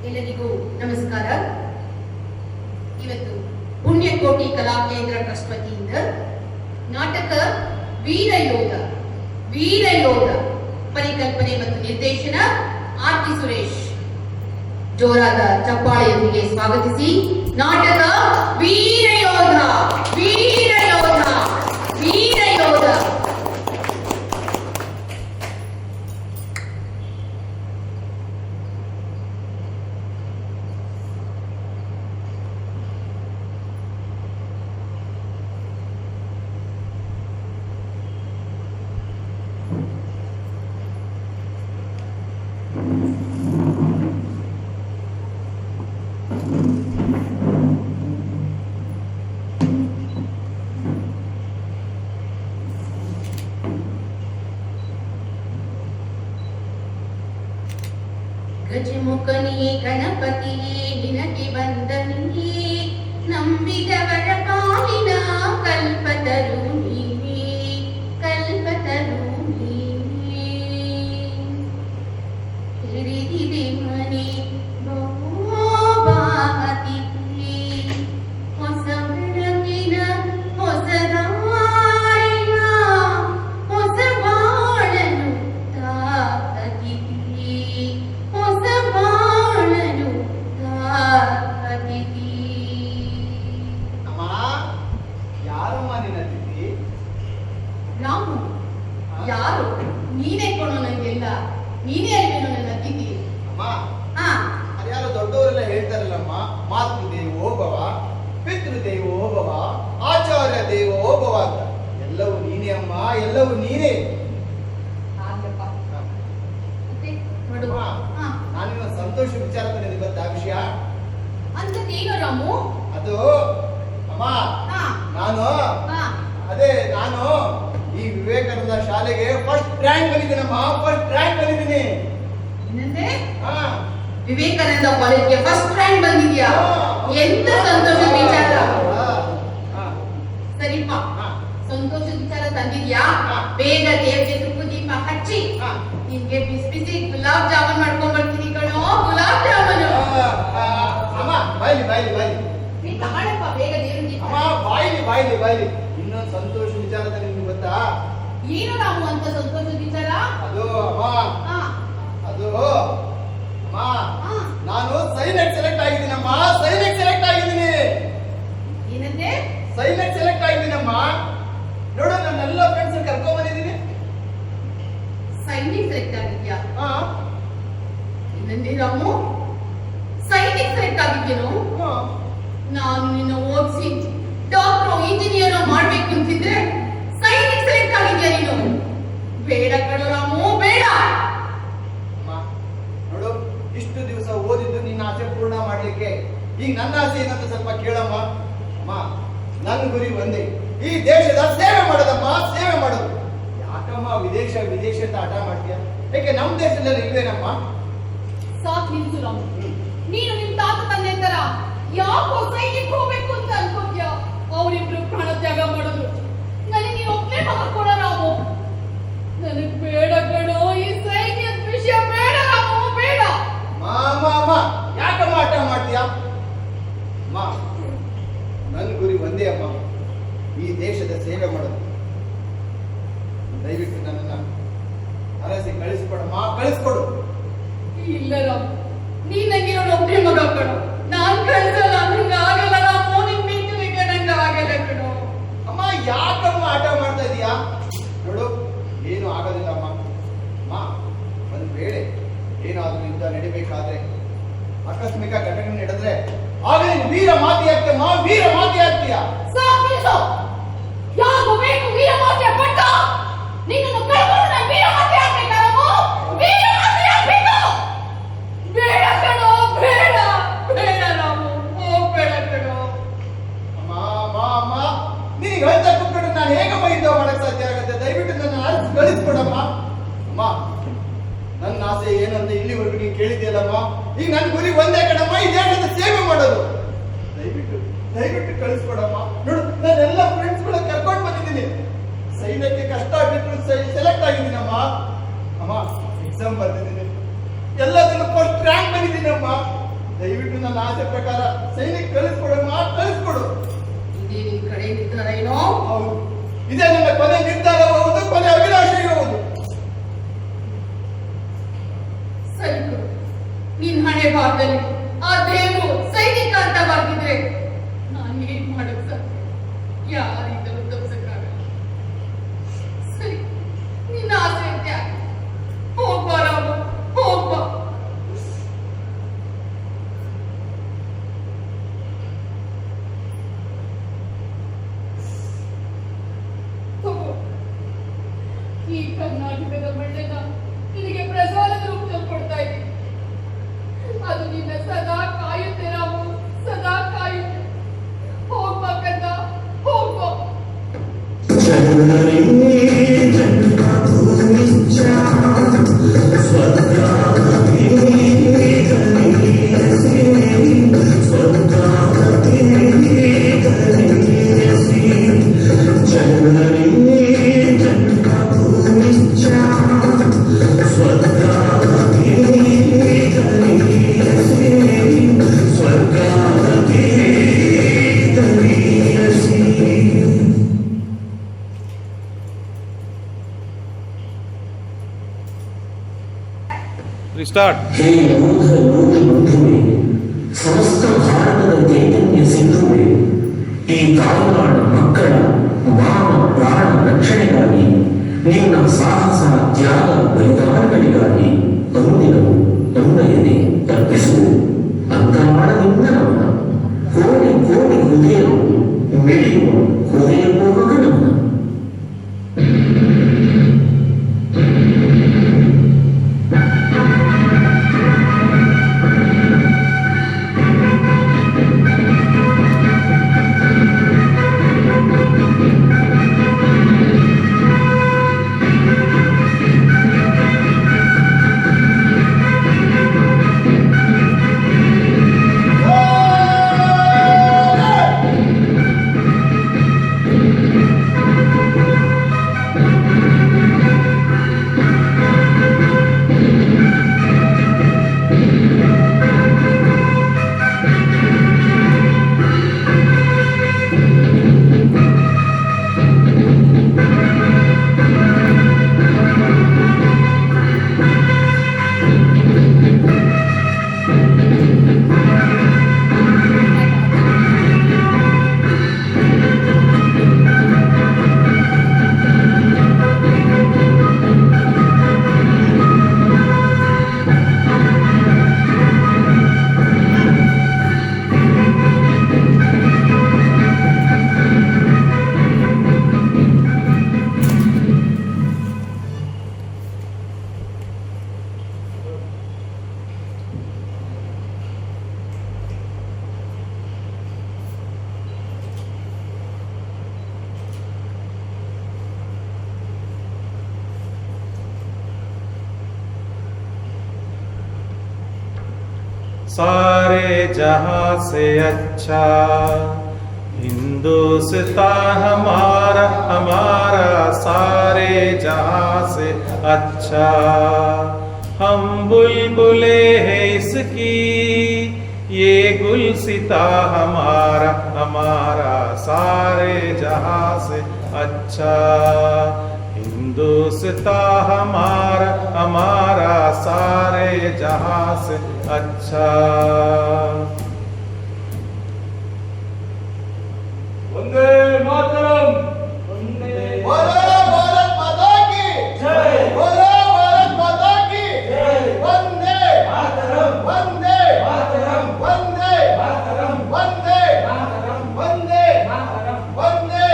ಎಲ್ಲರಿಗೂ ನಮಸ್ಕಾರ. ಇವತ್ತು ಪುಣ್ಯಕೋಟಿ ಕಲಾಕೇಂದ್ರ ಟ್ರಸ್ಟ್ ವತಿಯಿಂದ ನಾಟಕ ವೀರಯೋಧ ಪರಿಕಲ್ಪನೆ ಮತ್ತು ನಿರ್ದೇಶನ ಆರ್ತಿ ಸುರೇಶ್ ಜೋರಾದ ಚಪ್ಪಾಳೆಯೊಂದಿಗೆ ಸ್ವಾಗತಿಸಿ ನಾಟಕ ವೀರಯೋಧ ಗಜಮುಖನಿಯೇ ಗಣಪತಿಯೇ ನಿನಗೆ ವಂದನೆಯೇ, ನಂಬಿದವರ ಪಾಲಿನ ಕಲ್ಪತರು ನೀನೇ ಹಿಡಿದಿದೆ ಮನೆ ಬಹುಬಾತಿಥಿ, ಹೊಸ ಬೆಳಕಿನ ಹೊಸ ದಾರಿಯ ಹೊಸ ಬಾಳನು ತಾಕತಿಥಿ, ಹೊಸ ಬಾಳನು ತಾಕತಿಥಿ. ಅಮ್ಮ, ಯಾರಮ್ಮ ನಿನ್ನ ತಿಥಿ? ರಾಮು, ಯಾರು? ನೀನೇ ಕೊಡೋ ನನಗೆಲ್ಲ, ನೀನೇ ಅಲ್ವೇನೋ ನನ್ನ ತಿಥಿ. ಅಮ್ಮ, ಹಾ, ಅದ್ಯಾರೋ ದೊಡ್ಡವರೆಲ್ಲ ಹೇಳ್ತಾರಲ್ಲಮ್ಮ, ಮಾತೃ ದೇವೋಭವ, ಪಿತೃ ದೇವೋಭವ, ಆಚಾರ್ಯ ದೇವೋಭವ ಅಂತ. ಎಲ್ಲವೂ ನೀನೇ ಅಮ್ಮ, ಎಲ್ಲವೂ ನೀನೇ. ಆಗ್ಲಪ್ಪ. ಮತ್ತೆ ನೋಡು. ಹಾ, ನಾನಿನ್ನ ಸಂತೋಷ ವಿಚಾರ ನಿನಗೆ ಗೊತ್ತಾ ವಿಷಯ? ಅಂತದ್ದೇನು ರಾಮು? ಅದು ಅಮ್ಮ, ಹಾ, ನಾನು ಹಾ, ನಾನು ಈ ವಿವೇಕಾನಂದ ಶಾಲೆಗೆ ಫಸ್ಟ್ ರ್ಯಾಂಕ್ ಬಂದಿದ್ದೀನಮ್ಮ, ಫಸ್ಟ್ ರ್ಯಾಂಕ್ ಬಂದಿದ್ದೀನಿ. ಏನಂದೆ? ಹಾ, ವಿವೇಕಾನಂದ ಕಾಲೇಜ್ಗೆ ಫಸ್ಟ್ ರ್ಯಾಂಕ್ ಬಂದಿದ್ಯಾ? ಎಂತ ಸಂತೋಷ ವಿಚಾರ. ಸರಿಪ್ಪ, ಸಂತೋಷದ ವಿಚಾರ ತಂದಿದ್ಯಾ? ಬೇಗ ದೇವರಿಗೆ ತುಪ್ಪ ದೀಪ ಹಚ್ಚಿ ನಿನ್ಗೆ ಬಿಸಿ ಬಿಸಿ ಗುಲಾಬ್ ಜಾಮೂನ್ ಮಾಡ್ಕೊಂಡ್ ಬರ್ತೀನಿ ಕಣೋ. ಗುಲಾಬ್ ಜಾಮೂನು ಅಮ್ಮ, ಬಾಯ್ಲಿ ಬಾಯ್ಲಿ ಬಾಯ್ಲಿ ನೀನ್ ತಗೊಳಪ್ಪ ಬೇಗ ದೇವ್ರಿಗೆ. ಅಮ್ಮ, ಬಾಯ್ಲಿ ಬಾಯ್ಲಿ ಬಾಯ್ಲಿ. ಇನ್ನೊಂದು ಸಂತೋಷ ವಿಚಾರದ ನಿಮ್ಗೆ ಗೊತ್ತಾ? ಏನು ನಾವು ಅಂತ ಸಂತೋಷದ ವಿಚಾರ? ಅದು ಅಮ್ಮ, ಹಾ, ಅದು ಅಮ್ಮ, ಹಾ, ನಾನು ಸೈನ್ಯಕ್ಕೆ ಸೆಲೆಕ್ಟ್ ಆಗಿದ್ದೀನಮ್ಮ, ಸೈನ್ಯಕ್ಕೆ ಸೆಲೆಕ್ಟ್ ಆಗಿದ್ದೀನಿ. ಏನಂತೆ? ಸೈನ್ಯಕ್ಕೆ ಸೆಲೆಕ್ಟ್ ಆಗಿದ್ದೀನಮ್ಮ. ನೋಡು, ನನ್ನೆಲ್ಲ ಫ್ರೆಂಡ್ಸ್ ಕರ್ಕೊಂಡ್ ಬಂದಿದ್ದೀನಿ. ಸೈನಿಕ್ ಸೆಲೆಕ್ಟ್ ಆಗಿದ್ಯಾ? ಹಾ, ಏನಂದೆ ರಾಮು? ಸೈನಿಕ್ ಸೆಲೆಕ್ಟ್ ಆಗಿದ್ಯೇನು? ಹಾ. ನಾನು ನಿನ್ನ ಓದಿಸಿ ಡಾಕ್ಟರ್ ಇಂಜಿನಿಯರ್ ಮಾಡ್ಬೇಕು ಅಂತಿದ್ರೆ ಸೈನಿಕ್ ಸೆಲೆಕ್ಟ್ ಆಗಿದ್ಯಾ ನೀನು? ಬೇಡ ಕಣೋ ರಾಮು, ಬೇಡ. ಅಮ್ಮ, ನೋಡು, ಇಷ್ಟು ದಿವಸ ಓದಿದ್ದು ನಿನ್ನ ಆಸೆ ಪೂರ್ಣ ಮಾಡ್ಲಿಕ್ಕೆ. ಈಗ ನನ್ನ ಆಸೆ ಏನಂತ ಸ್ವಲ್ಪ ಕೇಳಮ್ಮ. ಅಮ್ಮ, ನನ್ನ ಗುರಿ ಒಂದೇ, ಈ ದೇಶದ ಸೇವೆ ಮಾಡೋದಮ್ಮ, ಸೇವೆ ಮಾಡೋದು. ಯಾಕಮ್ಮ ವಿದೇಶ ವಿದೇಶ ಅಂತ ಹಠ ಮಾಡ್ತೀಯ? ಯಾಕೆ ನಮ್ಮ ದೇಶದಲ್ಲಿ ಇಲ್ವೇನಮ್ಮ? ಸಾಕ್ ನಿಲ್ಸು ರಾಮು. ನೀನು ನಿಮ್ ತಾತ ತಂದೆ ತರ ಯಾಕೋ ಸೈನಿಕ್ ಹೋಗ್ಬೇಕು ಅಂತ ಅನ್ಕೋತ್ಯಾ? ಅವರಿಬ್ರು ಪ್ರಾಣ ತ್ಯಾಗ ಮಾಡಿದ್ರು. ನನಗೆ ನೀನು ಒಬ್ಬನೇ ಮಗ ಕೊಡ ರಾಮು. ನನಗ್ ಬೇಡ ಕಣೋ, ಈ ಸೈನ್ಯದ ವಿಷಯ ಬೇಡ ರಾಮು, ಬೇಡ. ಅಮ್ಮ ಅಮ್ಮ, ಯಾಕಮ್ಮ ಹಠ ಮಾಡ್ತೀಯ? ಅಮ್ಮ, ನನ್ನ ಗುರಿ ಒಂದೇ ಅಮ್ಮ, ಈ ದೇಶದ ಸೇವೆ ಮಾಡೋದು. ದಯವಿಟ್ಟು ನನ್ನನ್ನ ಅರಸಿ ಕಳಿಸ್ಕೊಡಮ್ಮ, ಕಳಿಸ್ಕೊಡು. ಇಲ್ಲ ರಾಮು, ನೀನ್ ನಂಗಿರೋ ಒಬ್ಬನೇ ಮಗ ಕಣೋ. ನಾನ್ ಕಳ್ಸಲ್ಲ, ನಂಗೆ ಆಗಲ್ಲ ರಾಮು. ನಿನ್ ಮಿಂಚುವಿಗೆ ನಂಗೆ ಆಗಲ್ಲ ಕಣೋ. ಅಮ್ಮ, ಯಾಕಮ್ಮ ಆಟ ಮಾಡ್ತಾ ಇದೀಯಾ? ನೋಡು, ಏನು ಆಗೋದಿಲ್ಲ ಅಮ್ಮ. ಅಮ್ಮ, ಒಂದ್ ವೇಳೆ ಏನಾದ್ರೂ ಯುದ್ಧ ನಡಿಬೇಕಾದ್ರೆ, ಆಕಸ್ಮಿಕ ಘಟನೆ ನಡೆದ್ರೆ, ಆಗ ನೀನು ವೀರ ಮಾತಿ ಆಗ್ತೀಯಮ್ಮ, ವೀರ ಮಾತಿ ಆಗ್ತೀಯ. ಸಾಕ್ ನಿಲ್ಸು. ಯಾಕೋ ಬೇಕು ವೀರ ಮಾತೆ ಪಟ್ಟ? ನಿನ್ನನ್ನು ಕರ್ಕೊಂಡು ನಾನು ವೀರ ಮಾತೆ ಆಗ್ಬೇಕಾ ರಾಮು? ವೀರ ಮಾತೆ ಆಗ್ಬೇಕು? ಬೇಡ ಕಣೋ, ಬೇಡ ಬೇಡ ರಾಮು, ಹೋಗ್ಬೇಡ ಕಣೋ. ಅಮ್ಮ ಅಮ್ಮ ಅಮ್ಮ, ನಿನಗೆ ಹೇಳ್ತಾ ಕೂತ್ಕೊಂಡು ನಾನು ಹೇಗಮ್ಮ ಯುದ್ಧ ಮಾಡಕ್ ಸಾಧ್ಯ ಆಗುತ್ತೆ? ದಯವಿಟ್ಟು ನನ್ನ ಅರಸಿ ಕಳಿಸ್ಕೊಡಮ್ಮ. ಅಮ್ಮ, ನನ್ನ ಆಸೆ ಏನು ಅಂತ ಇಲ್ಲಿವರೆಗೂ ನೀನು ಕೇಳಿದ್ಯಲ್ಲಮ್ಮ. ಈಗ ನನ್ನ ಗುರಿ ಒಂದೇ ಕಣಮ್ಮ, ಈ ದೇಶದ ಸೇವೆ ಮಾಡೋದು. ದಯವಿಟ್ಟು ದಯವಿಟ್ಟು ಕಳಿಸ್ಕೊಡಮ್ಮ. ನೋಡು, ನಾನೆಲ್ಲ ಫ್ರೆಂಡ್ಸ್ ಗಳ ಕರ್ಕೊಂಡು ಬಂದಿದ್ದೀನಿ. ಸೈನ್ಯಕ್ಕೆ ಕಷ್ಟ ಬಿಟ್ಟು ಸೆಲೆಕ್ಟ್ ಆಗಿದ್ದೀನಮ್ಮ. ಅಮ್ಮ, ಎಕ್ಸಾಮ್ ಬರ್ತಿದ್ದೀನಿ, ಎಲ್ಲದನ್ನು ಫಸ್ಟ್ ರ್ಯಾಂಕ್ ಬಂದಿದ್ದೀನಮ್ಮ. ದಯವಿಟ್ಟು ನನ್ನ ಆಸೆ ಪ್ರಕಾರ ಸೈನಿಕ ಕಳಿಸ್ಕೊಡಮ್ಮ, ಕಳಿಸ್ಕೊಡು. ಇದೇ ನಿನ್ ಕಡೆ ನಿರ್ಧಾರ ಏನೋ? ಹೌದು, ಇದೇ ನನ್ನ ಕೊನೆ ನಿರ್ಧಾರವೂ ಹೌದು, ಕೊನೆ ಅಭಿಲಾಷೆಯೂ ಹೌದು. ಸರಿ ಕೊಡು. ನಿನ್ ಹಣೆ ಭಾಗದಲ್ಲಿ ಆ ದೇವರು ಸೈನಿಕ ಅಂತ ಬರ್ತಿದ್ರೆ ನಾನು ಏನ್ ಮಾಡಕ್ ಸಾಧ್ಯ? ಯಾರಿಂದಲೂ ತಪ್ಸಕ್ಕಾಗಲ್ಲ. ಸರಿ, ನಿನ್ನ ಆಸೆ ಅಂತೆ ಆಯ್ತು. ಹೋಗ್ಬಾ ರಾಮ, ಹೋಗ್ಬಾ. ತಗೋ, ಈ ಕರ್ನಾಟಕದ ಮಣ್ಣನ್ನ ನಿನಗೆ ಪ್ರಸಾದದ ರೂಪದಲ್ಲಿ ಕೊಡ್ತಾ ಇದ್ದೀನಿ. ಅದು ನಿನ್ನ ಸದಾ ಕಾಯುತ್ತೆ ರಾಮು, ಸದಾ ಕಾಯುತ್ತೆ. ಹೋಗ್ಬಾ ಕಂದ, ಹೋಗ್ಬಾ. Restart. ಸಮಸ್ತ ಭಾರತದ ಚೈತನ್ಯ ಸಿಂಧುವೆ, ಈ ತಾಯ್ನಾಡ ಮಕ್ಕಳ ಮಾನ ಪ್ರಾಣ ರಕ್ಷಣೆಗಾಗಿ ನಿನ್ನ ಸಾಹಸ ತ್ಯಾಗ ಬಲಿದಾನಗಳಿಗಾಗಿ ಅನುದಿನವೂ ನನ್ನಯದೆ ತಪ್ಪಿಸು. ಅಂತರಾಳದಿಂದ ನಮನ ಕೋಟಿ ಕೋಟಿ ಹೃದಯವು ಮಿಡಿಯುವ ಹೃದಯ ಪೂರ್ವಕ ನಮನ. सारे जहां से अच्छा हिंदुस्तान हमारा, हमारा सारे जहां से अच्छा। हम बुलबुले हैं इसकी, ये गुलसिता हमारा, हमारा सारे जहां से अच्छा। हिंदुस्तान हमारा, हमारा सारे जहां से अच्छा। वंदे मातरम। बोलो भारत माता की जय, बोलो भारत माता की जय। वंदे मातरम, वंदे मातरम, वंदे मातरम, वंदे मातरम, वंदे मातरम, वंदे।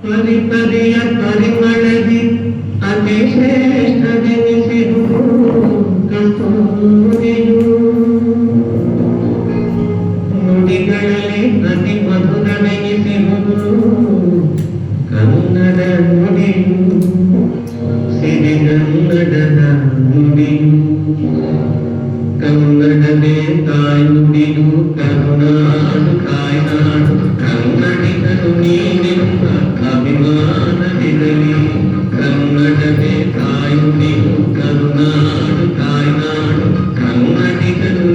ಪರಿ ಪರಿಯ ಪರಿಮಳದಿ ಅತಿ ಶ್ರೇಷ್ಠವೆನಿಸಿರುವುದು ಕಸ್ತೂರಿಯು. ನುಡಿಗಳಲ್ಲಿ ಅತಿ ಮಧುರವೆನಿಸಿರುವುದು ಕನ್ನಡ ನುಡಿಯು, ಸಿರಿಗನ್ನಡದ ನುಡಿಯು. ಕನ್ನಡವೇ ತಾಯಿ ನುಡಿಯು, ಕರುನಾಡು ತಾಯ್ನಾಡು, ಕನ್ನಡಿಗರು ನೀನೆಂಬ ಅಭಿಮಾನವಿರಲಿ. ಕನ್ನಡವೇ ತಾಯಿ ನುಡಿಯು, ಕರುನಾಡು ತಾಯ್ನಾಡು, ಕನ್ನಡಿಗರು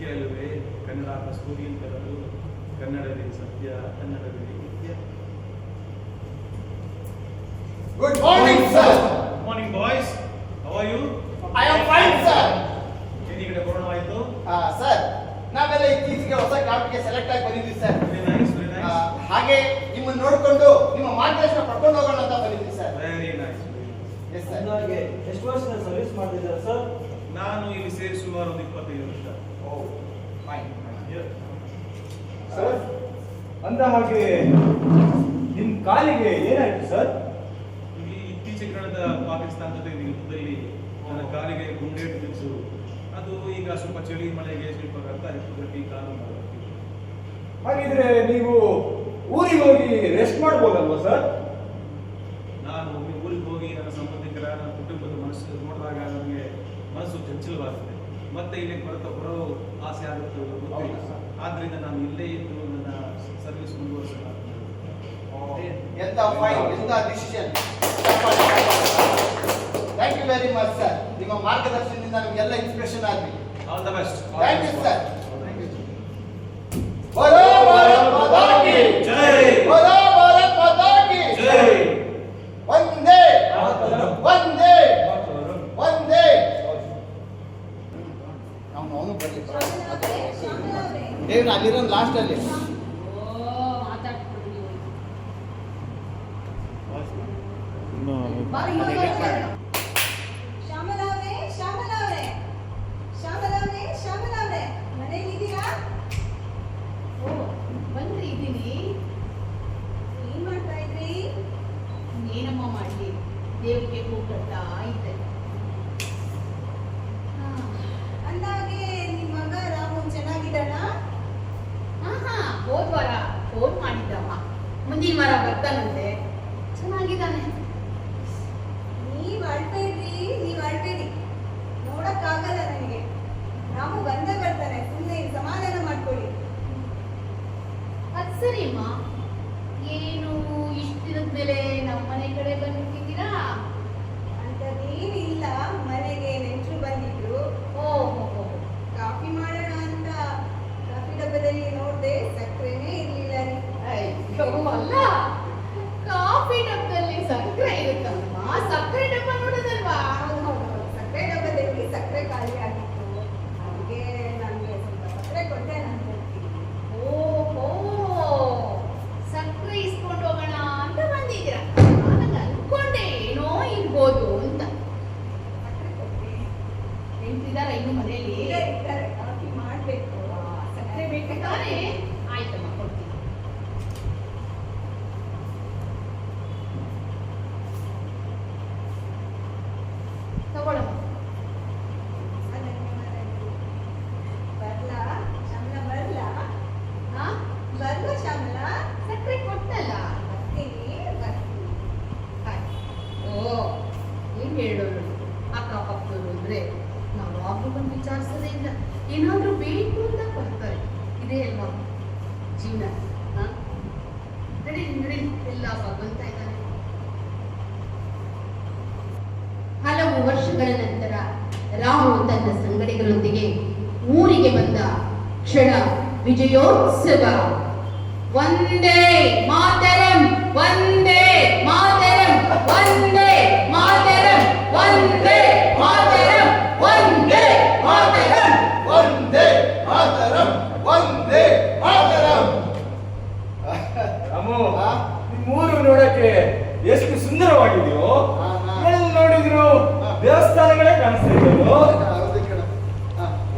ಅದಕ್ಕೆ ಅಲ್ಲವೇ ಕನ್ನಡ ಕಸ್ತೂರಿ ಅಂತ ಹೇಳೋದು. ಕನ್ನಡವೇ ಸತ್ಯ, ಕನ್ನಡವೇ ನಿತ್ಯ. Good morning sir. Morning boys, how are you? I am fine sir. ಏನು ಈ ಕಡೆ ಬರೋಣವಾಯ್ತು? ಸರ್, ನಾವೆಲ್ಲ ಇತ್ತೀಚೆಗೆ ಹೊಸ ಕ್ಯಾಂಪ್ಗೆ ಸೆಲೆಕ್ಟ್ ಆಗಿ ಬಂದಿದ್ದೀವಿ sir. Very nice, very nice. ಹಾಗೆ ನಿಮ್ಮನ್ನು ನೋಡಿಕೊಂಡು ನಿಮ್ಮ ಮಾರ್ಗದರ್ಶನ ಪಡ್ಕೊಂಡು ಹೋಗೋಣ ಅಂತ ಬಂದಿದ್ದೀವಿ sir. Very nice. Yes sir. ಅಂದಾಗೆ ಎಷ್ಟು ವರ್ಷದ ಸರ್ವಿಸ್ ಮಾಡಿದ್ದೀರಾ ಸರ್? ನಾನು ಇಲ್ಲಿ ಸೇರಿ ಸುಮಾರು ಒಂದು 25 ವರ್ಷ. ಓ ಫೈನ್. ಸರ್, ಅಂದ ಹಾಗೆ ನಿಮ್ಮ ಕಾಲಿಗೆ ಏನಾಯ್ತು ಸರ್? ಈ ಇತ್ತೀಚೆಗೆ ನಡೆದ ಪಾಕಿಸ್ತಾನ ಜೊತೆ ಯುದ್ಧದಲ್ಲಿ ನನ್ನ ಕಾಲಿಗೆ ಗುಂಡೇಟು ಬಿದ್ದು ಅದು ಈಗ ಸ್ವಲ್ಪ ಚಳಿ ಮಳೆಗೆ ಸ್ವಲ್ಪ ರಕ್ತ ಗಟ್ಟಿ ಕಾಲು ಮಾಡ್ತೀವಿ. ಹಾಗಿದ್ರೆ ನೀವು ಊರಿಗೆ ಹೋಗಿ ರೆಸ್ಟ್ ಮಾಡ್ಬೋದಲ್ವಾ ಸರ್? ನಾನು ಊರಿಗೆ ಹೋಗಿ ನನ್ನ ಸಂಬಂಧಿಕರ ನನ್ನ ಕುಟುಂಬದ ಮನಸ್ಸು ನೋಡಿದಾಗ ನನಗೆ ಮನಸ್ಸು ಚಂಚಲವಾಗುತ್ತೆ. ಮತ್ತೆ ಇಲ್ಲಿಗೆ ಬರೋ ಆಸೆ ಆಗುತ್ತೆ ಗೊತ್ತಿಲ್ಲ. ಆದ್ರಿಂದ ನಾನು ಇಲ್ಲೇ ಇದ್ದು ನನ್ನ ಸರ್ವಿಸ್ ಮುಂದುವರಿಸೋಣ. ಎಂತ ಫೈನ್, ಎಂತ decision. Thank you very much sir. ನಿಮ್ಮ ಮಾರ್ಗದರ್ಶನದಿಂದ ನಮಗೆಲ್ಲ ಇನ್ಸ್ಪಿರೇಷನ್ ಆದ್ವಿ. All the best. Thank you sir. बोलो भारत माता की जय. बोलो भारत माता की जय. वंदे मातरम. वंदे ಮಾತಾಡೋರು. वंदे. ಅವನು ಬರಲಿ ದೇವ್ರ ಅಲ್ಲಿರೋ ಲಾಸ್ಟ್ ಅಲ್ಲಿ. ಮಾತಾಡ್ಕೊಂಡು ಶ್ಯಾಮಲವ್ರೆ, ಶ್ಯಾಮಲವ್ರೆ, ಶ್ಯಾಮಲವ್ರೆ, ಶ್ಯಾಮಲವ್ರೆ, ಮನೆಯಲ್ಲಿದ್ದೀರಾ? ಓ, ಬಂದ್ರಿ ಇದ್ದೀನಿ. ಏನ್ ಮಾಡ್ತಾ ಇದ್ರಿ? ಏನಮ್ಮ ಮಾಡ್ಲಿ, ದೇವ್ರಿಗೆ ಹೂ ಕಟ್ತಾ ಇದ್ದೆ. ಅಂದಾಗೆ ನಿಮ್ ಮಗ ರಾಮು ಚೆನ್ನಾಗಿದ್ದಾನ? ಹೋದ್ ವಾರ ಫೋನ್ ಮಾಡಿದ್ದಮ್ಮ, ಮುಂದಿನ ವಾರ ಬರ್ತಾನಂತೆ, ಚೆನ್ನಾಗಿದ್ದಾನೆ. ನೀವ್ ಅಳ್ಬೇಡಿ, ನೋಡಕ್ಕಾಗಲ್ಲ ನನಗೆ. ರಾಮು ಬಂದೇ ಬರ್ತಾನೆ, ಸುಮ್ಮನೆ ಸಮಾಧಾನ ಮಾಡ್ಕೊಳ್ಳಿ. ಅದ್ ಸರಿಮ್ಮ, ಏನು ಇಷ್ಟ ದಿನದ ಮೇಲೆ ನಮ್ಮನೆ ಕಡೆ ಬಂದ್ಬಿಟ್ಟಿದ್ದೀರಾ? ಅಂತದೇನಿಲ್ಲ, ಮನೆಗೆ ನೆಂಟರು ಬಂದಿದ್ರು. ಓಹೋ, ಕಾಫಿ ಮಾಡೋಣ ಅಂತ ಕಾಫಿ ಡಬ್ಬದಲ್ಲಿ ನೋಡ್ದೆ, ಸಕ್ಕರೆನೇ ಇರ್ಲಿಲ್ಲ ರೀ. ಅಯ್ಯೋ ಅಲ್ಲ, ಕಾಫಿ ಡಬ್ಬದಲ್ಲಿ ಸಕ್ಕರೆ ಇರುತ್ತಲ್ವಾ? ಸಕ್ಕರೆ ಡಬ್ಬ ನೋಡೋದಲ್ವಾ? ಹೌದು, ಸಕ್ಕರೆ ಡಬ್ಬದಲ್ಲಿ ಸಕ್ಕರೆ ಖಾಲಿ ಆಗಿತ್ತು. ಹಾಗೆ ನನಗೆ ಸ್ವಲ್ಪ ಸಕ್ಕರೆ ಕೊಟ್ಟೆ, ನಾನು ಹೋಗ್ತೀನಿ. ಓಹೋ, ಸಕ್ಕರೆ ಇಸ್ಕೊಂಡು ಹೋಗೋಣ ಅಂತ ಬಂದಿದ್ದೀರಾ? ನನಗೆ ಅನ್ಕೊಂಡೆ ಏನೋ ಇರ್ಬೋದು ಅಂತ. ಸಕ್ಕರೆ ಕೊಟ್ಟೆ. ನೆನ್ಪಿದಾರ ಇನ್ನು ಮನೆಯಲ್ಲಿ? ಈಗ ಇರ್ತಾರೆ, ಕಾಫಿ ಮಾಡ್ಬೇಕು. ಸಕ್ಕರೆ ಬೇಕಾದ್ರೆ ಆಯ್ತಮ್ಮ, ಕೊಡ್ತೀನಿ. ತಗೊಳಮ್ಮ. ಬರ್ಲಾ ಶ್ಯಾಮಲ, ಬರ್ಲಾ? ಹಾ, ಬರ್ಲಾ ಶ್ಯಾಮಲ? ಸಕ್ಕರೆ ಕೊಟ್ಟಲ್ಲ. ಬರ್ತೀನಿ. ಆಯ್ತು. ಓ, ಏನ್ ಹೇಳೋರು ಅಕ್ಕಪಕ್ಕದವರು ಅಂದ್ರೆ ನಾವು ಯಾವಾಗಲೂ ಬಂದು ವಿಚಾರಿಸೋದೇ ಇಲ್ಲ. ಏನಾದ್ರೂ ಬೇಕು ಅಂತ ಬರ್ತಾರೆ. ಇದೇ ಅಲ್ವಾ ಜೀವನ? ನಡಿ ಎಲ್ಲ ಭಗವಂತ ಇದ್ದಾನೆ. ಹಲವು ವರ್ಷಗಳ ನಂತರ ರಾಮು ತನ್ನ ಸಂಗಡಿಗರೊಂದಿಗೆ ಊರಿಗೆ ಬಂದ ಕ್ಷಣ ವಿಜಯೋತ್ಸವ. ವಂದೇ ಮಾತರಂ, ವಂದೇ ಮಾತರಂ, ವಂದೇ ಮಾತರಂ, ವಂದೇ ಮಾತರಂ, ವಂದೇ ಮಾತರಂ. ವಂದೇ ಮಾತರಂ, ವಂದೇ ಮಾತರಂ. ರಾಮು, ನಿಮ್ಮೂರು ನೋಡಕ್ಕೆ ಎಷ್ಟು ಸುಂದರವಾಗಿದೆಯೋ. ಎಲ್ಲಿ ನೋಡಿದ್ರು ದೇವಸ್ಥಾನಗಳೇ ಕಾಣಿಸ್ತಾ ಇದ್ದವು. ಹೌದು ಕಣ.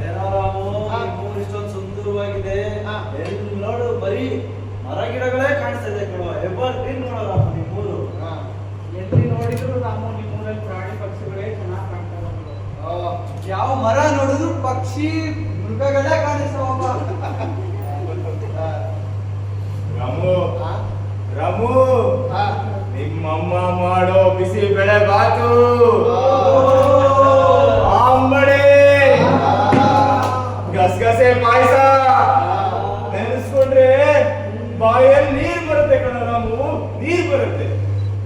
ಏನೋ ರಾಮು, ನಿಮ್ಮೂರು ಇಷ್ಟೊಂದು ಸುಂದರವಾಗಿದೆ. ಎಲ್ಲಿ ನೋಡು ಬರೀ ಮರ ಗಿಡಗಳೇ ಕಾಣಿಸ್ತಾ ಇದೆ ಕಣೋ. ಎವರ್ ಗ್ರೀನ್ ನೋಡೋ ರಾಮು ನಿಮ್ಮೂರು. ಎಲ್ಲಿ ನೋಡಿದ್ರು ರಾಮು ನಿಮ್ಮೂರಲ್ಲಿ ಪ್ರಾಣಿ ಪಕ್ಷಿಗಳೇ ಚೆನ್ನಾಗಿ ಕಾಣ್ತಾರೆ. ಯಾವ ಮರ ನೋಡಿದ್ರು ಪಕ್ಷಿ ಮೃಗಗಳೇ ಕಾಣಿಸ್ತಾವಪ್ಪ. ರಾಮು, ರಾಮು, ನಿಮ್ಮಮ್ಮ ಮಾಡೋ ಬಿಸಿ ಬೆಳೆ ಬಾತು, ಆಂಬಡೆ, ಗಸಗಸೆ ಪಾಯಸ ನೆನೆಸ್ಕೊಂಡ್ರೆ ಬಾಯಲ್ಲಿ ನೀರ್ ಬರುತ್ತೆ ಕಣ ರಾಮು, ನೀರ್ ಬರುತ್ತೆ.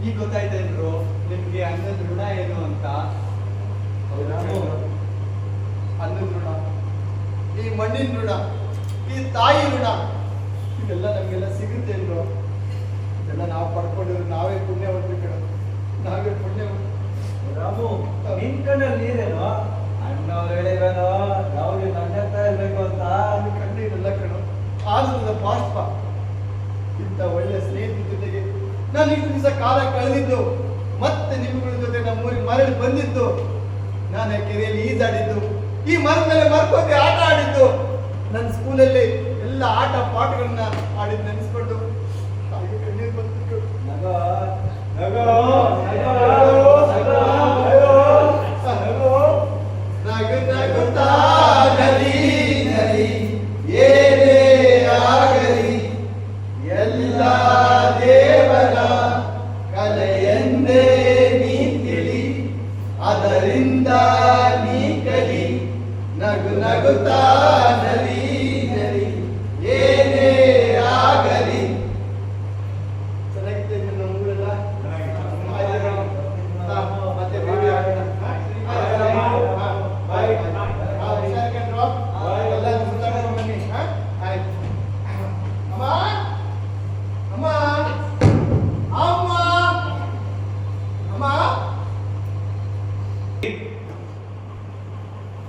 ಈಗ ಗೊತ್ತಾಯ್ತೇನ್ರು ನಿಮ್ಗೆ ಅನ್ನದ ಋಣ ಏನು ಅಂತ? ಅನ್ನದ ಋಣ. ಈ ಮಣ್ಣಿನ ಋಣ, ಈ ತಾಯಿ ಋಣ ಇದೆಲ್ಲ ನಮಗೆಲ್ಲ ಸಿಗುತ್ತೆ ಅಲ್ವಾ? ಇದೆಲ್ಲ ನಾವು ಪಡ್ಕೊಂಡಿರೋ ನಾವೇ ಪುಣ್ಯವಂತರು ಕಣ, ನಾವೇ ಪುಣ್ಯವಂತರು. ರಾಮು ನಿನ್ ಕಣ್ಣಲ್ಲಿ ನೀರೇನೋ ಅಣ್ಣವ್ರು ಹೇಳಿವೇನೋ ಯಾವಾಗ ನನ್ನಂತ ಇರ್ಬೇಕು ಅಂತ. ಕಣ್ಣೀರೆಲ್ಲ ಕಣ ಆನಂದದ ಬಾಷ್ಪ. ಇಂಥ ಒಳ್ಳೆ ಸ್ನೇಹಿತರ ಜೊತೆಗೆ ನಾನು ಇಷ್ಟು ದಿವಸ ಕಾಲ ಕಳೆದಿದ್ದು, ಮತ್ತೆ ನಿಮ್ಗಳ ಜೊತೆ ನಮ್ಮೂರಿಗೆ ಮರಳಿ ಬಂದಿದ್ದು, ನಾನು ಕೆರೆಯಲ್ಲಿ ಈಜಾಡಿದ್ದು, ಈ ಮರದ ಮೇಲೆ ಮರ್ಕೋತಿ ಆಟ ಆಡಿದ್ದು, ನನ್ನ ಸ್ಕೂಲಲ್ಲಿ ಎಲ್ಲ ಆಟ ಪಾಠಗಳನ್ನ ಆಡಿದ್ದು ನೆನೆಸ್ಕೊಂಡು ಹಾಗೆ ಕಣ್ಣೀರು ಬಂತು. ನಗೋ ನಗೋ ನಗೋ ನಗೋ ನಗು ನಗುತ್ತಾ ನಲಿ ನಲಿ ಏನೇ ಆಗಲಿ ಎಲ್ಲ ದೇವರ ಕಲೆಯೆಂದೇ ನೀ ತಿಳಿ, ಅದರಿಂದ ನೀ ಕಲಿ. ನಗು ನಗುತ್ತಾ ನಲಿ ನಲಿ ಏನೇ ಆಗಲಿ. ಚೆನ್ನಾಗಿದೆ ನಮ್ಮ ಊರೆಲ್ಲ. ಮತ್ತೆ ಬೇರೆ ಆಗೋಣ.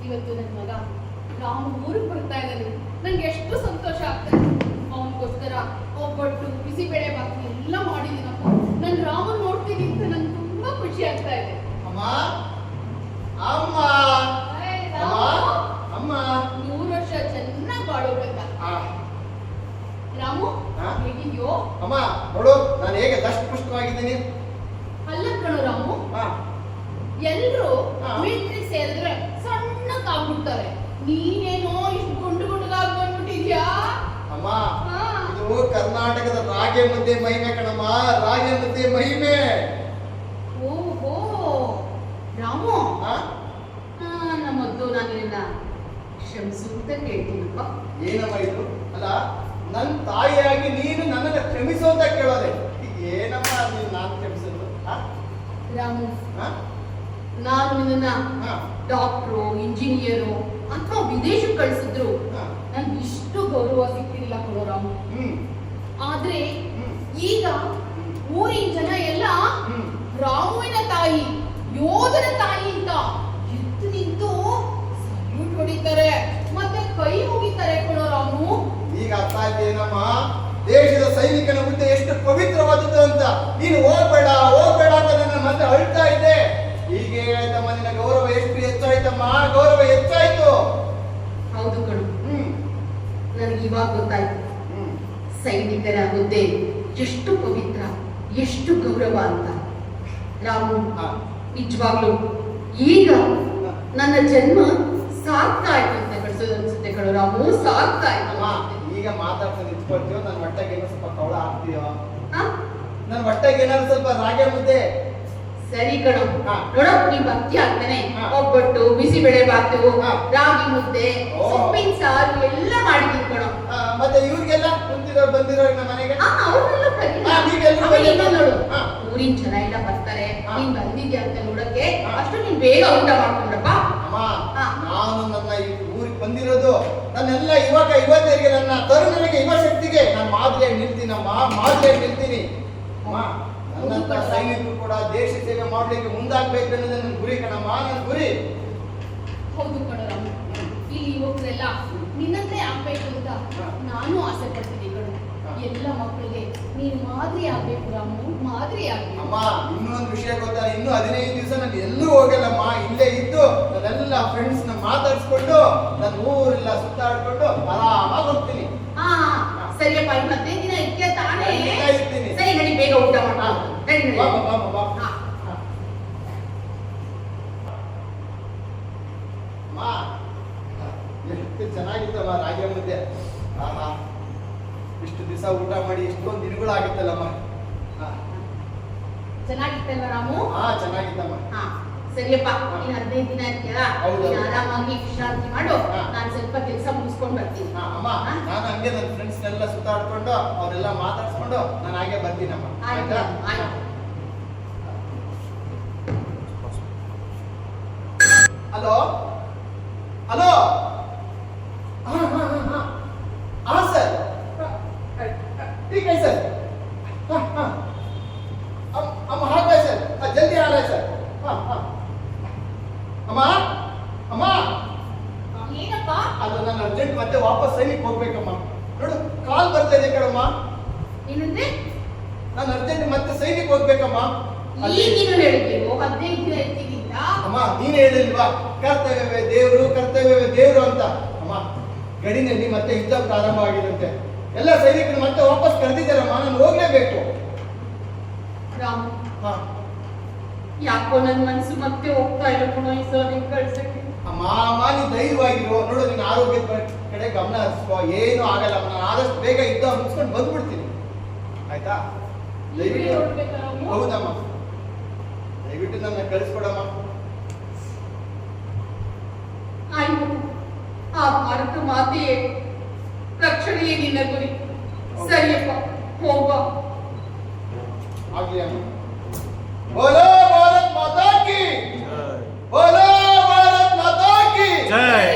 ಇವತ್ತು ನನ್ನ ಮಗ ರಾಮ ಊರಿಗೆ ಬರ್ತಾ ಇದ್ದಾನೆ. ನಂಗೆ ಎಷ್ಟು ಸಂತೋಷ ಆಗ್ತದೆ. ಅವನಿಗೋಸ್ಕರ ಒಬ್ಬಟ್ಟು ಬಿಸಿಬೇಳೆ ಬಾಕಿ ಎಲ್ಲ ಮಾಡಿದ್ದೀನಪ್ಪ. ನನ್ನ ರಾಮನ್ ನೋಡ್ತೀನಿ ಅಂತ ನಂಗೆ ತುಂಬಾ ಖುಷಿ ಆಗ್ತಾ ಇದೆ. ಅಮ್ಮ ಅಮ್ಮ ಏಯ್ ಅಮ್ಮ ರಾಮು, ಅಮ್ಮ 100 ವರ್ಷ ಚೆನ್ನಾಗಿ ಬಾಳೋಬೇಕ. ರಾಮು ಹಾ? ಹೇಗಿದ್ಯೋ? ಅಮ್ಮ ನೋಡು ನಾನು ಹೇಗೆ ದಷ್ಟಪುಷ್ಟವಾಗಿದ್ದೀನಿ. ಅಲ್ಲ ಕಣೋ ರಾಮು, ಹಾ ಎಲ್ರು ಹಾ. ಮಿಲಿಟರಿ ಸೇರಿದ್ರೆ ಸಣ್ಣಕ್ಕಾಗ್ಬಿಡ್ತಾರೆ. ನೀನೇನೋ ಇಷ್ಟು ಗುಂಡು ಗುಂಡಗಾಗಿ ಬಂದ್ಬಿಟ್ಟಿದ್ಯಾ? ಅಮ್ಮ ಹಾ. ಇದು ಕರ್ನಾಟಕದ ರಾಗಿ ಮುದ್ದೆ ಮಹಿಮೆ ಕಣಮ್ಮ, ರಾಗಿ ಮುದ್ದೆ ಮಹಿಮೆ. ಓಹೋ ರಾಮು, ಹಾ? ನಮ್ಮದ್ದು ನಾನಿನ್ನ ಕ್ಷಮಿಸು ಅಂತ ಕೇಳ್ತೀನಪ್ಪ. ಏನಮ್ಮ ಇದು? ಅಲ್ಲ ನನ್ನ ತಾಯಿಯಾಗಿ ನೀನು ನನ್ನನ್ನ ಕ್ಷಮಿಸು ಅಂತ ಕೇಳೋದೆ. ಈಗ ಏನಮ್ಮ ನೀನು ನಾನು ಕ್ಷಮಿಸೋದು? ಹಾ? ರಾಮು, ಹಾ? ನಾನು ನಿನ್ನ ಹಾ? ಡಾಕ್ಟ್ರು, ಇಂಜಿನಿಯರು ಅಥವಾ ವಿದೇಶಕ್ಕೆ ಕಳಿಸಿದ್ರು ಹಾ? ನನ್ಗೆ ಇಷ್ಟು ಗೌರವ ಸಿಕ್ಕಿರಲಿಲ್ಲ ಕೊಡೋ ರಾಮು. ಹ್ಮ್ ಆದ್ರೆ ಹ್ಮ್ ಈಗ ಊರಿನ ಜನ ಎಲ್ಲ ಹ್ಮ್ ರಾಮುವಿನ ತಾಯಿ, ಯೋಧನ ತಾಯಿ ಅಂತ ಎದ್ದು ನಿಂತು ಸಲ್ಯೂಟ್ ಹೊಡಿತಾರೆ, ಮತ್ತೆ ಕೈ ಮುಗಿತಾರೆ ಕೊಡೋ ರಾಮು. ಈಗ ಅರ್ಥ ಆಯ್ತು ಏನಮ್ಮ ದೇಶದ ಸೈನಿಕನ ಹುದ್ದೆ ಎಷ್ಟು ಪವಿತ್ರವಾದದ್ದು ಅಂತ. ನೀನು ಹೋಗ್ಬೇಡ ಹೋಗ್ಬೇಡ ಅಂತ ನನ್ನ ಮತ್ತೆ ಅಳ್ತಾ ಇದ್ದೆ. ಹೀಗೆ ಆಯ್ತಮ್ಮ, ನಿನ್ನ ಗೌರವ ಎಷ್ಟು ಹೆಚ್ಚಾಯ್ತಮ್ಮ, ಗೌರವ ಹೆಚ್ಚಾಯ್ತು. ಹೌದು ಕಣು, ಹ್ಮ್ ನನಗೆ ಇವಾಗ ಗೊತ್ತಾಯ್ತು ಹ್ಮ್ ಸೈನಿಕರ ಹುದ್ದೆ ಎಷ್ಟು ಪವಿತ್ರ, ಎಷ್ಟು ಗೌರವ ಅಂತ. ರಾಮು, ಹಾ. ನಿಜವಾಗ್ಲು ಈಗ ನನ್ನ ಜನ್ಮ ಸಾರ್ಥಕ ಆಯ್ತು ಅಂತ ಕಳಿಸೋದು ಅನ್ಸುತ್ತೆ ಕಣೋ ರಾಮು, ಸಾರ್ಥಕ ಅಮ್ಮ ಆಯ್ತು. ಈಗ ಮಾತಾಡ್ತಾ ನಿಂತ್ಕೊಳ್ತೀಯೋ, ನನ್ನ ಹೊಟ್ಟೆಗೆ ಏನೋ ಸ್ವಲ್ಪ ಕವಳ ಆಗ್ತೀಯೋ? ಹಾ? ನನ್ನ ಹೊಟ್ಟೆಗೆ ಏನಾದ್ರು ಸ್ವಲ್ಪ ರಾಗಿ ಮುದ್ದೆ. ಸರಿ ಕಣೋ, ಹಾ. ನೋಡೋ ನೀ ಭಕ್ತಿ ಆಗ್ತಾನೆ. ಹಾ. ಒಬ್ಬಟ್ಟು, ಬಿಸಿಬೇಳೆ ಬಾತು, ಹಾ. ರಾಗಿ ಮುದ್ದೆ, ಓ. ಸೊಪ್ಪಿನ ಸಾರು ಎಲ್ಲ ಮಾಡಿದೀನಿ ಕಣೋ. ಮತ್ತೆ ಇವ್ರಿಗೆಲ್ಲ ಕುಂತಿರೋರು ಬಂದಿರೋರು ನಮ್ಮ ಮನೆಗೆ. ಅವ್ರನ್ನೆಲ್ಲ ಕರೀಲ. ಹಾ, ನೀವೆಲ್ರೂ ಆಮೇಲೆ ಬನ್ನಿ. ಇನ್ನೊಂದ್ ನೋಡು, ಹಾ. ಊರಿನ ಜನ ಎಲ್ಲ ಬರ್ತಾರೆ. ಹಾ. ನೀನ್ ಬಂದಿದ್ಯಾ ಅಂತ ನೋಡಕ್ಕೆ ಹಾ. ಅಷ್ಟು ನೀನ್ ಬೇಗ ಊಟ ಮಾಡ್ಕೊಂಡ್ರಪ್ಪ. ಅಮ್ಮ ಹಾ. ನಾನು ನನ್ನ ಈ ಊರಿಗೆ ಬಂದಿರೋದು ನನ್ನೆಲ್ಲ ಯುವತಿಯರಿಗೆ, ನನ್ನ ತರುಣರಿಗೆ, ಯುವ ಶಕ್ತಿಗೆ ನಾನು ಮಾದರಿಯಾಗಿ ನಿಲ್ತೀನಮ್ಮ, ಮಾದರಿಯಾಗಿ ನಿಲ್ತೀನಿ. ಅಮ್ಮ ನನ್ನಂತ ಸೈನಿಕರು ಕೂಡ ದೇಶ ಸೇವೆ ಮಾಡ್ಲಿಕ್ಕೆ ಮುಂದಾಗ್ಬೇಕು ಅನ್ನೋದು ನನ್ನ ಗುರಿ ಕಣಮ್ಮ, ನನ್ನ ಗುರಿ. ಹೌದು ಕಣೋ ರಾಮು, ಈ ಯುವಕರೆಲ್ಲ ನಿನ್ನಂತೆ ಆಗ್ಬೇಕು ಅಂತ ನಾನು ಆಸೆ ಪಡ್ತೀನಿ ಕಣೋ. ಎಲ್ಲ ಮಕ್ಕಳಿಗೆ ನೀನು ಮಾದರಿ ಆಗ್ಬೇಕು ರಾಮು, ಮಾದರಿ ಆಗ್ಬೇಕು. ಅಮ್ಮ ಇನ್ನೊಂದು ವಿಷಯ ಗೊತ್ತಾ, ಇನ್ನು 15 ದಿವಸ ನಾನು ಎಲ್ಲೂ ಹೋಗಲ್ಲಮ್ಮ, ಇಲ್ಲೇ ಇದ್ದು ನನ್ನೆಲ್ಲ ಫ್ರೆಂಡ್ಸ್ ನ ಮಾತಾಡ್ಸ್ಕೊಂಡು ನನ್ನ ಊರೆಲ್ಲ ಸುತ್ತಾಡ್ಕೊಂಡು ಆರಾಮಾಗಿ ಹೋಗ್ತೀನಿ. ಹಾ ಸರಿಯಪ್ಪ, ಮತ್ತೆ ದಿನ ಇಕ್ಕೆ ತಾನೇ. ಖಂಡಿತ ಇರ್ತೀನಿ. ಸರಿ ನಡಿ, ಬೇಗ ಊಟ ಮಾಡ. ನಡಿ ನಡಿ. ಬಾ, ಬಾ, ಬಾ, ಬಾ. ಹಾ. ಅಮ್ಮ ಎಷ್ಟು ಚೆನ್ನಾಗಿತ್ತಮ್ಮ ರಾಗಿ ಮುದ್ದೆ. ಆಹಾ ಇಷ್ಟು ದಿವಸ ಊಟ ಮಾಡಿ ಇಷ್ಟೊಂದು ದಿನಗಳಾಗಿತ್ತಲ್ಲಮ್ಮ. ಚೆನ್ನಾಗಿತ್ತಲ್ವ ರಾಮು? ಹಾ ಚೆನ್ನಾಗಿತ್ತಮ್ಮ. ಹಾ ಸರಿಯಪ್ಪ, ನೀನ್ 15 ದಿನ ಇರ್ತೀಯಲ್ಲ, ಹೌದು. ನೀನ್ ಆರಾಮಾಗಿ ವಿಶ್ರಾಂತಿ ಮಾಡು. ಹಾ. ನಾನು ಸ್ವಲ್ಪ ಕೆಲಸ ಮುಗಿಸ್ಕೊಂಡ್ ಬರ್ತೀನಿ. ಹಾ ಅಮ್ಮ, ನಾನು ಹಂಗೆ ನನ್ನ ಫ್ರೆಂಡ್ಸ್ನೆಲ್ಲ ಸುತ್ತಾಡ್ಕೊಂಡು ಅವರೆಲ್ಲ ಮಾತಾಡ್ಸ್ಕೊಂಡು ನಾನು ಹಾಗೆ ಬರ್ತೀನಮ್ಮ. ಆಯ್ತು ಆಯ್ತಾ? ಆಯ್ತು. Hello hello. ಹಾ ठीक है सर. हाँ हाँ. हम हाँ गए सर. जल्दी आ रहा है सर. हाँ हाँ. ಅಮ್ಮ ಅಮ್ಮ ಏನಪ್ಪ? ಅದು ನಾನು ಅರ್ಜೆಂಟ್ ಮತ್ತೆ ವಾಪಸ್ ಸೈನಿಕ್ ಹೋಗ್ಬೇಕಮ್ಮ. ನೋಡು ಕಾಲ್ ಬರ್ತಾ ಇದೆ ಕಣಮ್ಮ. ಏನಂದ್ರೆ? ನಾನು ಅರ್ಜೆಂಟ್ ಮತ್ತೆ ಸೈನಿಕ್ ಹೋಗ್ಬೇಕಮ್ಮ. ಈಗಿನ ಹೇಳಿದ್ರು 15 ದಿನ ಇರ್ತೀನಿ ಅಂತ. ಅಮ್ಮ ನೀನ್ ಹೇಳಿಲ್ವಾ ಕರ್ತವ್ಯವೇ ದೇವರು ಅಂತ. ಅಮ್ಮ ಗಡಿನಲ್ಲಿ ಮತ್ತೆ ಯುದ್ಧ ಪ್ರಾರಂಭ ಆಗಿದಂತೆ. ಎಲ್ಲ ಸೈನಿಕರು ಮತ್ತೆ ವಾಪಸ್ ಕರೆದಿದ್ದಾರಮ್ಮ. ನಾನು ಹೋಗ್ಲೇಬೇಕು. ರಾಮ್, ಹಾ ಯಾಕೋ ನನ್ ಮನ್ಸು ಮತ್ತೆ ಹೋಗ್ತಾ ಇಲ್ಲ ಪುನಃ ಈ ಸಲ ನಿನ್ ಕಳ್ಸಕ್ಕೆ. ಅಮ್ಮ ಅಮ್ಮ ನೀ ಧೈರ್ಯವಾಗಿರು. ನೋಡು ನಿನ್ನ ಆರೋಗ್ಯದ ಕಡೆ ಗಮನ ಹರಿಸ್ಕೋ. ಏನು ಆಗಲ್ಲ. ನಾನು ಆದಷ್ಟು ಬೇಗ ಯುದ್ಧ ಮುಗಿಸ್ಕೊಂಡು ಬಂದ್ಬಿಡ್ತೀನಿ. ಆಯ್ತಾ? ನೀವೇ ನೋಡ್ಬೇಕಾ ರಾಮು? ಹೌದಮ್ಮ. ದಯವಿಟ್ಟು ನನ್ನ ಕಳಿಸ್ಕೊಡಮ್ಮ. ಆಯ್ತು, ಆ ಭಾರತ ಮಾತೆಯೇ ರಕ್ಷಣೆಯೇ ನಿನ್ನ ಗುರಿ. ಸರಿಯಪ್ಪ, ಹೋಗ. ಆಗ್ಲಿ ಅಮ್ಮ. ಬೋಲೋ ಭಾರತ್ ಮಾತಾ ಕಿ, ಬೋಲೋ ಭಾರತ್ ಮಾತಾ ಕಿ ಜೈ.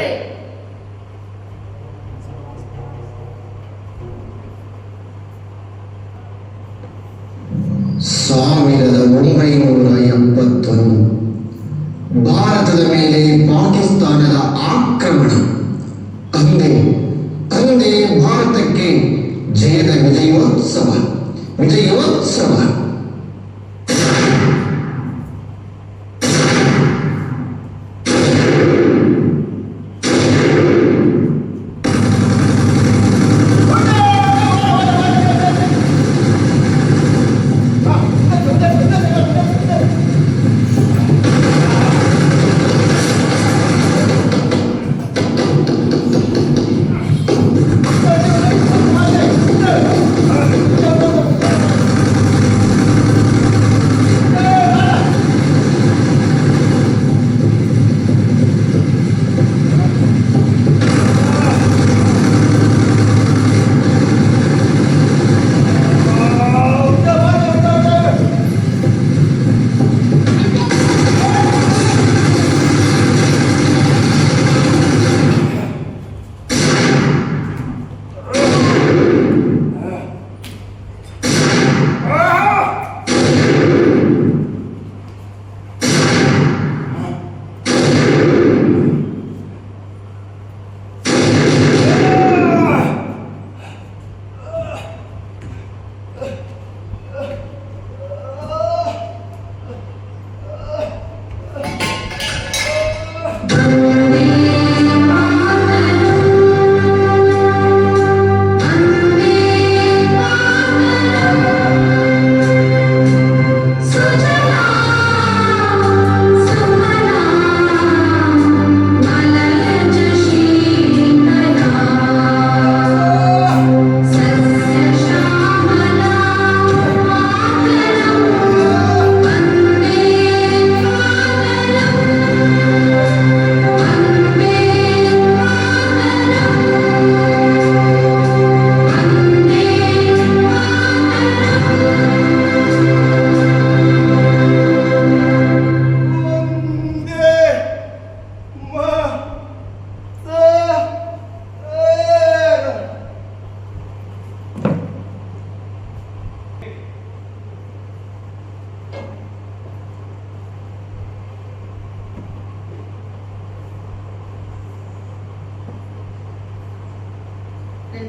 ಸಾವಿರದ 1971 ಭಾರತದ ಮೇಲೆ ಪಾಕಿಸ್ತಾನದ ಆಕ್ರಮಣ. ಅಂದೇ ಭಾರತಕ್ಕೆ ಜಯದ ವಿಜಯೋತ್ಸವ.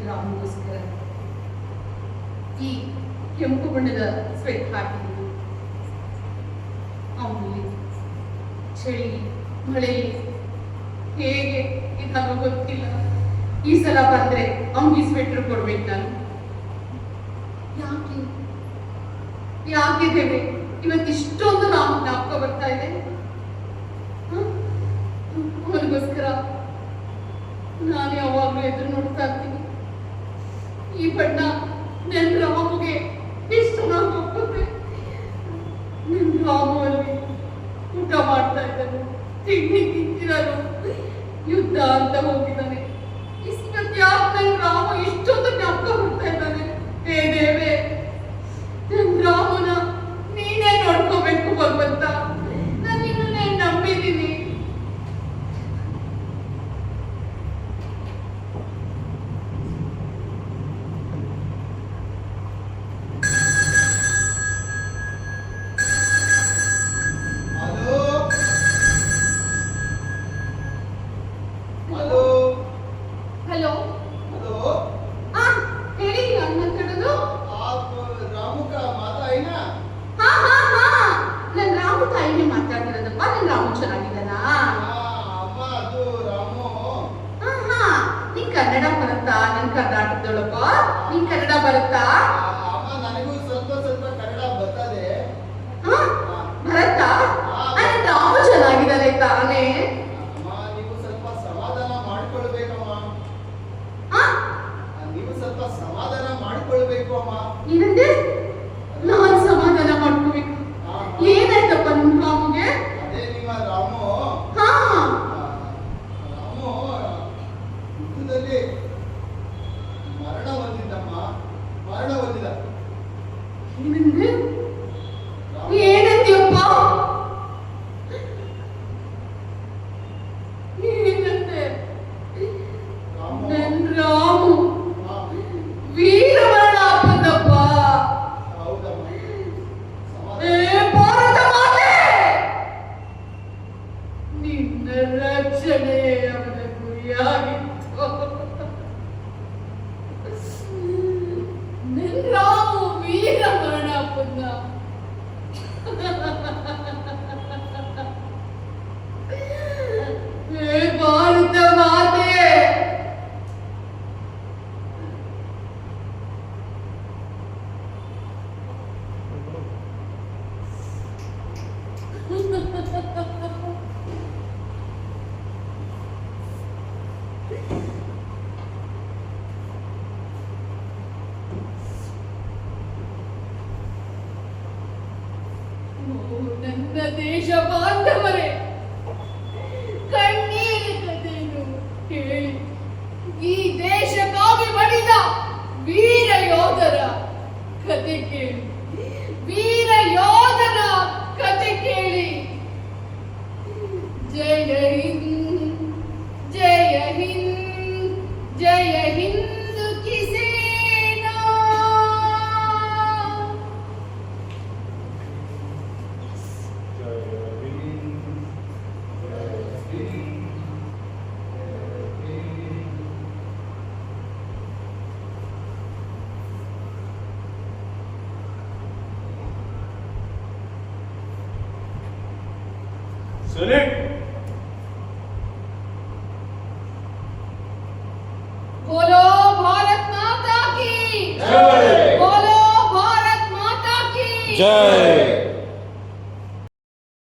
ರಾಮಗೋಸ್ಕರ ಈ ಕೆಂಪು ಬಣ್ಣದ ಸ್ವೆಟ್ ಹಾಕಿದ್ದು. ಅವನಲ್ಲಿ ಚಳಿ ಮಳೆಯಲ್ಲಿ ಹೇಗೆ ಇದನ್ನು ಗೊತ್ತಿಲ್ಲ. ಈ ಸಲ ಬಂದ್ರೆ ಅಂಗಿ ಸ್ವೆಟ್ರ್ ಕೊಡ್ಬೇಕು ನಾನು. ಯಾಕೆ ಯಾಕೆ ದೇವೆ ಇವತ್ತಿಷ್ಟೊಂದು ನಾವು ಜ್ಞಾಪಕ ಬರ್ತಾ ಇದೆ. ಅವನಿಗೋಸ್ಕರ ನಾನು ಯಾವಾಗಲೂ ಎದುರು ನೋಡ್ತಾ ಇರ್ತೀನಿ. ಈ ಬಣ್ಣ ನನ್ನ ರಾಮುಗೆ ಎಷ್ಟು ಚೆನ್ನಾಗಿ ಹೋಗುತ್ತೆ. ನನ್ನ ರಾಮು ಅಲ್ಲಿ ಊಟ ಮಾಡ್ತಾ ಇದ್ದಾನೆ, ತಿಂಡಿ ತಿಂತಿದ್ದಾನು, ಯುದ್ಧ ಅಂತ ಹೋಗಿದ್ದಾನೆ. ಯಾಕೆ ನನ್ನ ರಾಮ ಇಷ್ಟೊಂದು ಜ್ಞಾಪಕ ಬರ್ತಾ ಇದ್ದಾನೆ. ಹೇ ದೇವೆ, ನನ್ನ ರಾಮನ ನೀನೇ ನೋಡ್ಕೋಬೇಕು ಭಗವಂತ. ನಾನು ನಿನ್ನನ್ನೇ ನಂಬಿದ್ದೀನಿ. ಹಲೋ ಆ, ಹೇಳಿ ಅಣ್ಣ ಕಡದು. आप रामू का माता है ना ಹಾ ನನ್ ರಾಮು ತಾಯಿನೇ ಮಾತಾಡ್ತಿರೋದಪ್ಪ. ನನ್ ರಾಮು ಚೆನ್ನಾಗಿದ್ದಾನಾ? ಅಮ್ಮ ಅದು ರಾಮು ಹಾ ನೀನ್ ಕನ್ನಡ ಬರುತ್ತಾ? ನನ್ ಕರ್ನಾಟಕದೊಳಪ್ಪ. ನೀನ್ ಕನ್ನಡ ಬರುತ್ತಾ? ಅಮ್ಮ ನನಗೂ ಸ್ವಲ್ಪ ಸ್ವಲ್ಪ ಕನ್ನಡ ಬರ್ತದೆ ಹಾ ಬರುತ್ತಾ? ನನ್ ರಾಮು ಚೆನ್ನಾಗಿದ್ದಾನೆ ತಾನೇ? ಅಮ್ಮ ನೀವು ಸ್ವಲ್ಪ ಸಮಾಧಾನ ಮಾಡ್ಕೊಳ್ಬೇಕಮ್ಮ ಹಾ ನೀವು ಸ್ವಲ್ಪ ಸಮಾಧಾನ ಮಾಡ್ಕೊಳ್ಬೇಕು ಅಮ್ಮ ಏನಂದೆ? ನಾನ್ ಸಮಾಧಾನ ಮಾಡ್ಕೋಬೇಕು. ಏನಾಯ್ತಪ್ಪ ನಿಮ್ ರಾಮುಗೆ? ಅದೇ ನಿಮ್ಮ ರಾಮು ಹಾ ರಾಮು ಯುದ್ಧದಲ್ಲಿ ಮರಣ ಹೊಂದಿದ್ದಮ್ಮ ಮರಣ ಹೊಂದಿದ ಏನಂದೆ? ಏನಂದ್ಯಪ್ಪ? ಏನಂದೆ? ರಾಮು ನನ್ ರಾಮು ಹಾ, ವೀರಮರಣ ಅಪ್ಪಂದಪ್ಪ. ಹೌದಮ್ಮ ಏ ಸಮಾಧಾನ ಭಾರತ ಮಾತೆ, ನಿನ್ನ ರಕ್ಷಣೆ ಅವನ ಗುರಿಯಾಗಿತ್ತು. ನನ್ ರಾಮು ವೀರಮರಣ ಅಪ್ಪಂದ. ಏ ಭಾರತ ಮಾತೆ, ನನ್ನ ದೇಶ ಬಾಂಧವರೇ, ಕಣ್ಣೀರ ಕಥೆಯನ್ನು ಕೇಳಿ. ಈ ದೇಶಕ್ಕಾಗಿ ಮಡಿದ ವೀರ ಯೋಧರ ಕತೆ ಕೇಳಿ. ವೀರ ಯೋಧನ ಕತೆ ಕೇಳಿ. ಜಯ ಹಿಂದ್, ಜಯ ಹಿಂದ್, ಜಯ ಹಿಂದ್ ಕಿ ಸೇನಾ. ಸೆಲೆಕ್ಟ್ बोलो भारत माता की जय। बोलो भारत माता की जय।